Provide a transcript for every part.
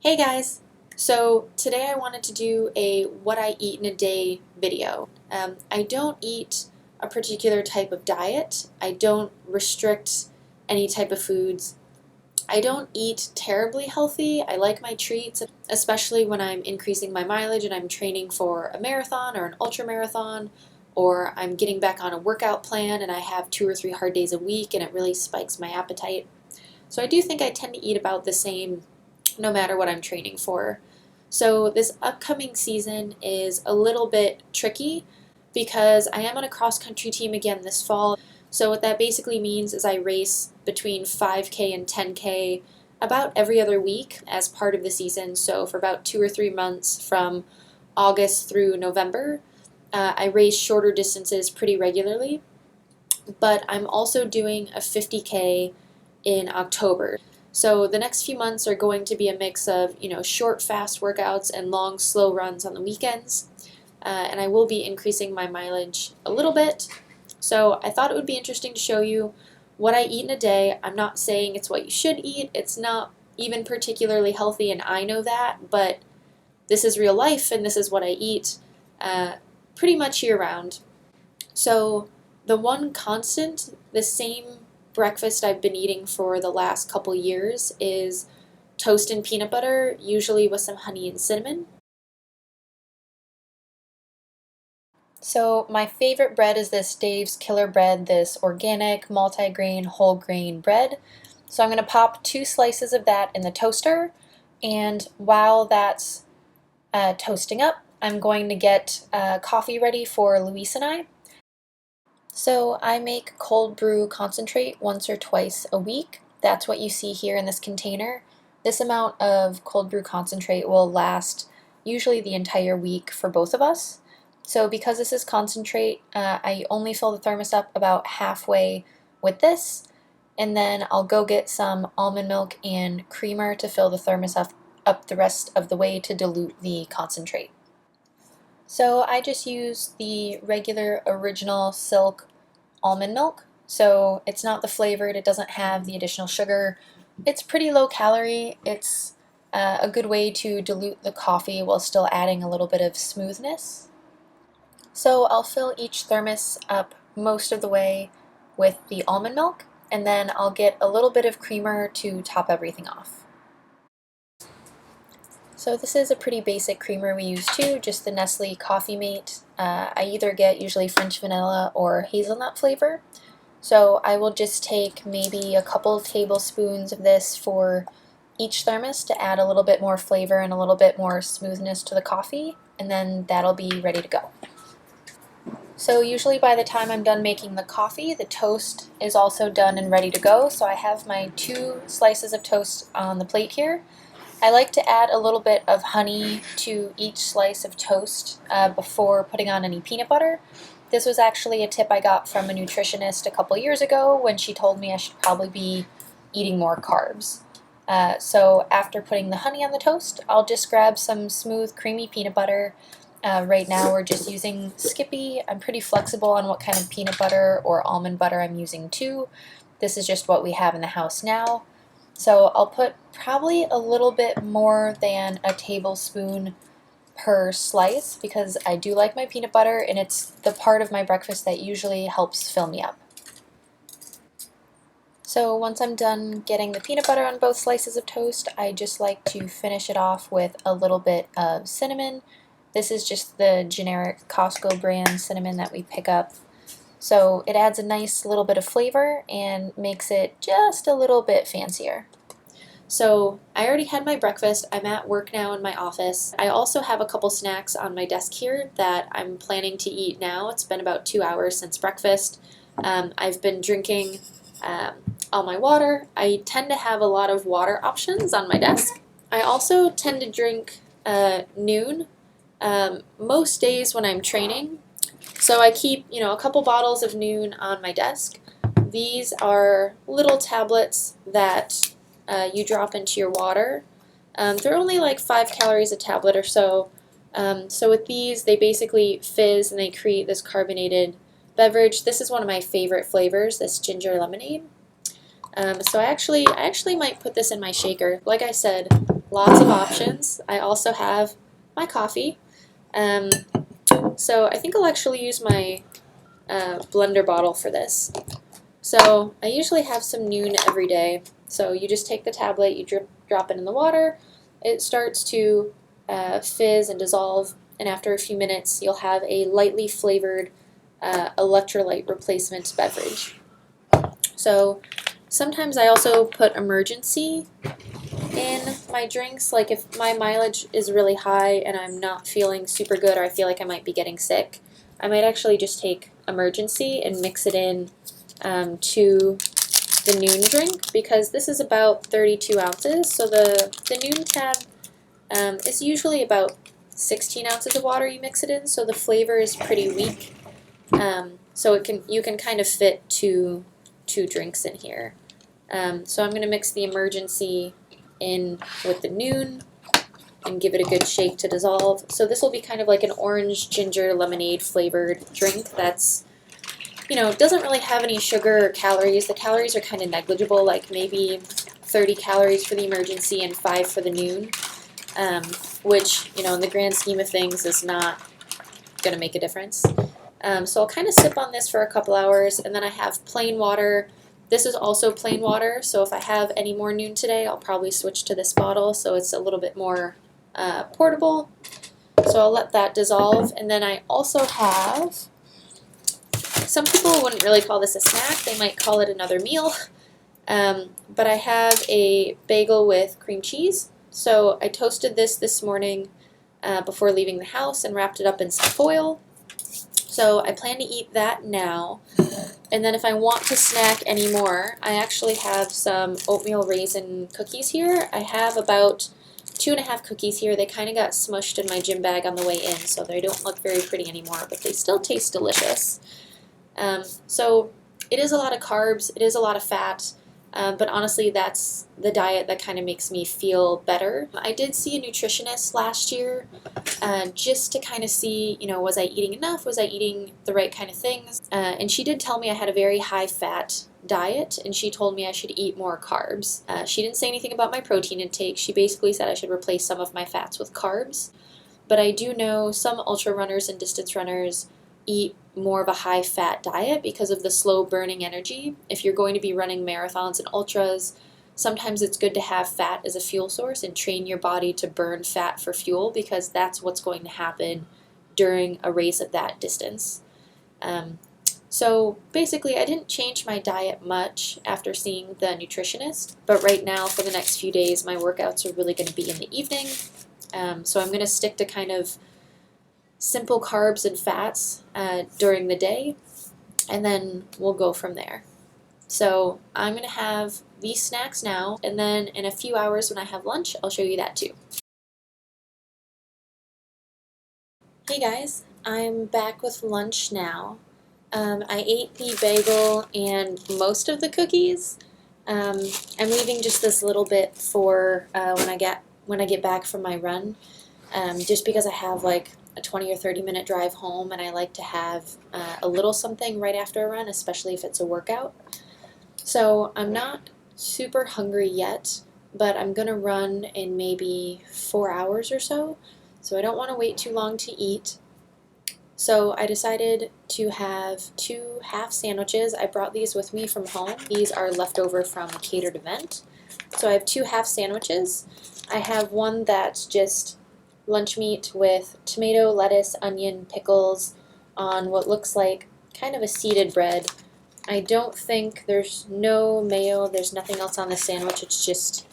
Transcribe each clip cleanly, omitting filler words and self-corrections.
Hey guys! So today I wanted to do a what I eat in a day video. I don't eat a particular type of diet. I don't restrict any type of foods. I don't eat terribly healthy. I like my treats, especially when I'm increasing my mileage and I'm training for a marathon or an ultra marathon, or I'm getting back on a workout plan and I have 2 or 3 hard days a week and it really spikes my appetite. So I do think I tend to eat about the same no matter what I'm training for. So this upcoming season is a little bit tricky because I am on a cross country team again this fall. So what that basically means is I race between 5K and 10K about every other week as part of the season. So for about 2 or 3 months from August through November, I race shorter distances pretty regularly. But I'm also doing a 50K in October. So the next few months are going to be a mix of, short, fast workouts and long, slow runs on the weekends. And I will be increasing my mileage a little bit. So I thought it would be interesting to show you what I eat in a day. I'm not saying it's what you should eat. It's not even particularly healthy, and I know that, but this is real life, and this is what I eat pretty much year round. So the one constant, the same breakfast I've been eating for the last couple years is toast and peanut butter, usually with some honey and cinnamon. So my favorite bread is this Dave's Killer Bread, this organic, multi-grain, whole grain bread. So I'm going to pop 2 slices of that in the toaster, and while that's toasting up, I'm going to get coffee ready for Luis and I. So I make cold brew concentrate once or twice a week. That's what you see here in this container. This amount of cold brew concentrate will last usually the entire week for both of us. So because this is concentrate, I only fill the thermos up about halfway with this, and then I'll go get some almond milk and creamer to fill the thermos up the rest of the way to dilute the concentrate. So I just use the regular original Silk almond milk. So it's not the flavored, it doesn't have the additional sugar. It's pretty low calorie. It's a good way to dilute the coffee while still adding a little bit of smoothness. So I'll fill each thermos up most of the way with the almond milk, and then I'll get a little bit of creamer to top everything off. So this is a pretty basic creamer we use too, just the Nestle Coffee Mate. I either get usually French vanilla or hazelnut flavor. So I will just take maybe a couple tablespoons of this for each thermos to add a little bit more flavor and a little bit more smoothness to the coffee, and then that'll be ready to go. So usually by the time I'm done making the coffee, the toast is also done and ready to go. So I have my 2 slices of toast on the plate here. I like to add a little bit of honey to each slice of toast before putting on any peanut butter. This was actually a tip I got from a nutritionist a couple years ago when she told me I should probably be eating more carbs. So after putting the honey on the toast, I'll just grab some smooth, creamy peanut butter. Right now we're just using Skippy. I'm pretty flexible on what kind of peanut butter or almond butter I'm using too. This is just what we have in the house now. So I'll put probably a little bit more than a tablespoon per slice because I do like my peanut butter, and it's the part of my breakfast that usually helps fill me up. So once I'm done getting the peanut butter on both slices of toast, I just like to finish it off with a little bit of cinnamon. This is just the generic Costco brand cinnamon that we pick up. So it adds a nice little bit of flavor and makes it just a little bit fancier. So I already had my breakfast. I'm at work now in my office. I also have a couple snacks on my desk here that I'm planning to eat now. It's been about 2 hours since breakfast. I've been drinking all my water. I tend to have a lot of water options on my desk. I also tend to drink Nuun most days when I'm training. So I keep, a couple bottles of Nuun on my desk. These are little tablets that you drop into your water. They're only like 5 calories a tablet or so. So with these, they basically fizz and they create this carbonated beverage. This is one of my favorite flavors, this ginger lemonade. So I actually might put this in my shaker. Like I said, lots of options. I also have my coffee. So I think I'll actually use my blender bottle for this. So I usually have some Nuun every day. So you just take the tablet, you drop it in the water, it starts to fizz and dissolve, and after a few minutes you'll have a lightly flavored electrolyte replacement beverage. So sometimes I also put Emergen-C in my drinks, like if my mileage is really high and I'm not feeling super good or I feel like I might be getting sick, I might actually just take Emergen-C and mix it in to the Nuun drink, because this is about 32 ounces. So the Nuun tab is usually about 16 ounces of water you mix it in, so the flavor is pretty weak. So you can kind of fit two drinks in here. So I'm going to mix the Emergen-C in with the Nuun and give it a good shake to dissolve. So this will be kind of like an orange ginger lemonade flavored drink that's, you know, doesn't really have any sugar or calories. The calories are kind of negligible, like maybe 30 calories for the Emergen-C and 5 for the Nuun, which, you know, in the grand scheme of things is not going to make a difference. So I'll kind of sip on this for a couple hours, and then I have plain water. This is also plain water, so if I have any more Nuun today, I'll probably switch to this bottle so it's a little bit more portable. So I'll let that dissolve, and then I also have, some people wouldn't really call this a snack, they might call it another meal, but I have a bagel with cream cheese. So I toasted this morning before leaving the house and wrapped it up in some foil. So I plan to eat that now, and then if I want to snack any more, I actually have some oatmeal raisin cookies here. I have about 2.5 cookies here. They kind of got smushed in my gym bag on the way in, so they don't look very pretty anymore, but they still taste delicious. So it is a lot of carbs, it is a lot of fat, but honestly that's the diet that kind of makes me feel better. I did see a nutritionist last year just to kind of see, you know, was I eating enough, was I eating the right kind of things, and she did tell me I had a very high fat diet, and she told me I should eat more carbs. She didn't say anything about my protein intake. She basically said I should replace some of my fats with carbs, but I do know some ultra runners and distance runners eat more of a high fat diet because of the slow burning energy. If you're going to be running marathons and ultras, sometimes it's good to have fat as a fuel source and train your body to burn fat for fuel, because that's what's going to happen during a race of that distance. So basically I didn't change my diet much after seeing the nutritionist, but right now for the next few days my workouts are really going to be in the evening. So I'm going to stick to kind of simple carbs and fats during the day, and then we'll go from there. So I'm going to have these snacks now, and then in a few hours when I have lunch, I'll show you that too. Hey guys, I'm back with lunch now. I ate the bagel and most of the cookies. I'm leaving just this little bit for when I get back from my run, just because I have like a 20 or 30 minute drive home, and I like to have a little something right after a run, especially if it's a workout. So I'm not super hungry yet, but I'm going to run in maybe 4 hours or so I don't want to wait too long to eat. So I decided to have 2 half sandwiches. I brought these with me from home. These are leftover from a catered event. So I have 2 half sandwiches. I have one that's just lunch meat with tomato, lettuce, onion, pickles on what looks like kind of a seeded bread. I don't think, there's no mayo, there's nothing else on the sandwich, it's just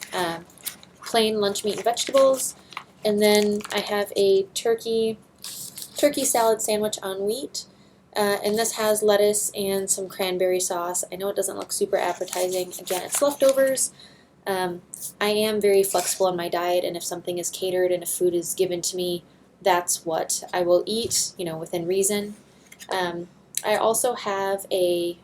plain lunch meat and vegetables. And then I have a turkey salad sandwich on wheat, and this has lettuce and some cranberry sauce. I know it doesn't look super appetizing. Again, it's leftovers. I am very flexible on my diet, and if something is catered and if food is given to me, that's what I will eat, you know, within reason. I also have a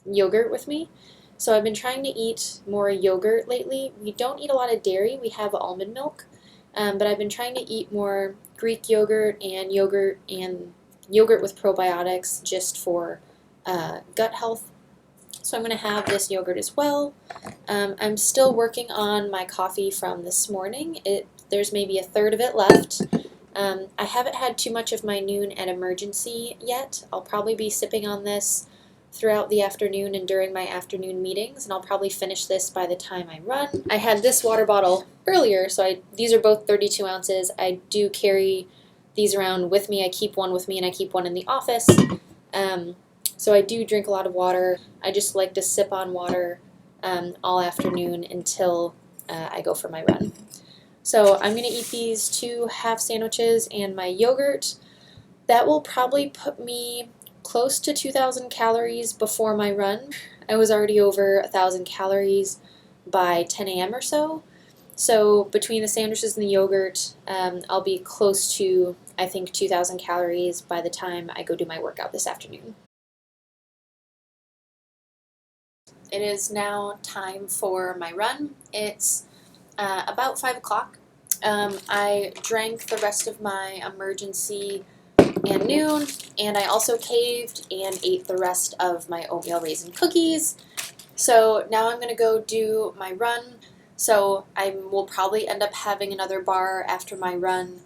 yogurt with me. So I've been trying to eat more yogurt lately. We don't eat a lot of dairy. We have almond milk, but I've been trying to eat more Greek yogurt and yogurt with probiotics just for gut health. so I'm going to have this yogurt as well. I'm still working on my coffee from this morning. There's maybe a third of it left. I haven't had too much of my noon at Emergency yet. I'll probably be sipping on this throughout the afternoon and during my afternoon meetings, and I'll probably finish this by the time I run. I had this water bottle earlier, so these are both 32 ounces. I do carry these around with me. I keep one with me and I keep one in the office. So I do drink a lot of water. I just like to sip on water all afternoon until I go for my run. So I'm going to eat these 2 half sandwiches and my yogurt. That will probably put me close to 2,000 calories before my run. I was already over 1,000 calories by 10 a.m. or so. So between the sandwiches and the yogurt, I'll be close to, I think, 2,000 calories by the time I go do my workout this afternoon. It is now time for my run. It's about 5 o'clock. I drank the rest of my Emergency and noon, and I also caved and ate the rest of my oatmeal raisin cookies. So now I'm going to go do my run. So I will probably end up having another bar after my run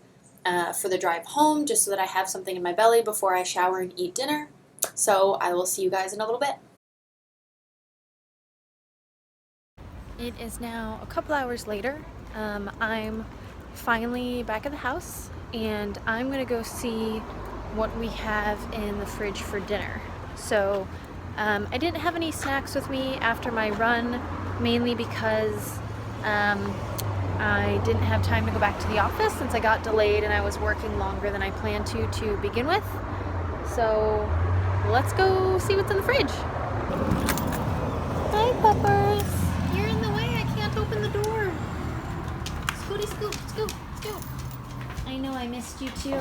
for the drive home, just so that I have something in my belly before I shower and eat dinner. So I will see you guys in a little bit. It is now a couple hours later. I'm finally back at the house, and I'm gonna go see what we have in the fridge for dinner. So I didn't have any snacks with me after my run, mainly because I didn't have time to go back to the office since I got delayed and I was working longer than I planned to begin with. So let's go see what's in the fridge. Hi, puppers. You're in the way. I can't open the door. Scooty, scoot, scoot, scoot. I know, I missed you too.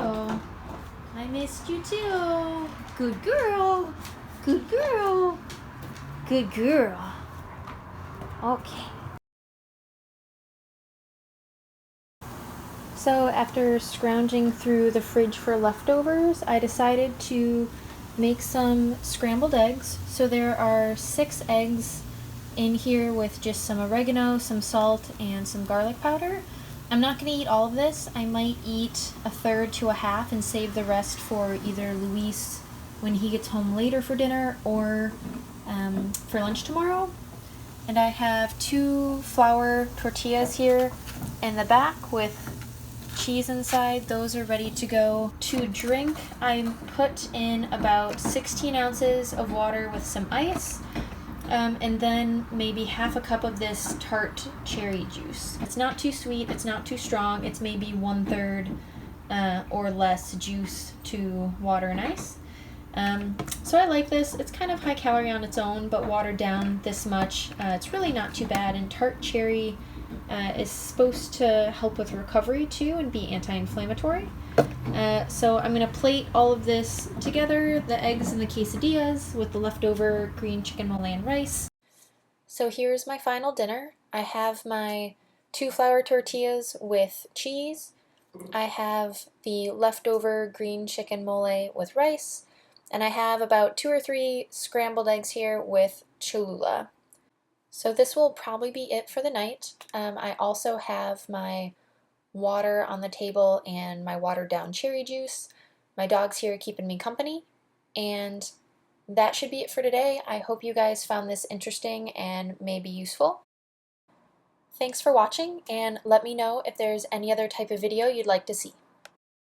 I missed you too. Good girl. Good girl. Good girl. Okay. So after scrounging through the fridge for leftovers, I decided to make some scrambled eggs. So there are 6 eggs in here with just some oregano, some salt, and some garlic powder. I'm not going to eat all of this. I might eat a third to a half and save the rest for either Luis when he gets home later for dinner or for lunch tomorrow. And I have 2 flour tortillas here in the back with cheese inside. Those are ready to go. To drink, I put in about 16 ounces of water with some ice. And then maybe half a cup of this tart cherry juice. It's not too sweet, it's not too strong, it's maybe 1/3 or less juice to water and ice. So I like this. It's kind of high calorie on its own, but watered down this much, it's really not too bad. And tart cherry is supposed to help with recovery too and be anti-inflammatory. So I'm going to plate all of this together, the eggs and the quesadillas with the leftover green chicken mole and rice. So here's my final dinner. I have my 2 flour tortillas with cheese. I have the leftover green chicken mole with rice. And I have about 2 or 3 scrambled eggs here with Cholula. So this will probably be it for the night. I also have my water on the table and my watered down cherry juice. My dog's here keeping me company, and that should be it for today. I hope you guys found this interesting and maybe useful. Thanks for watching, and let me know if there's any other type of video you'd like to see.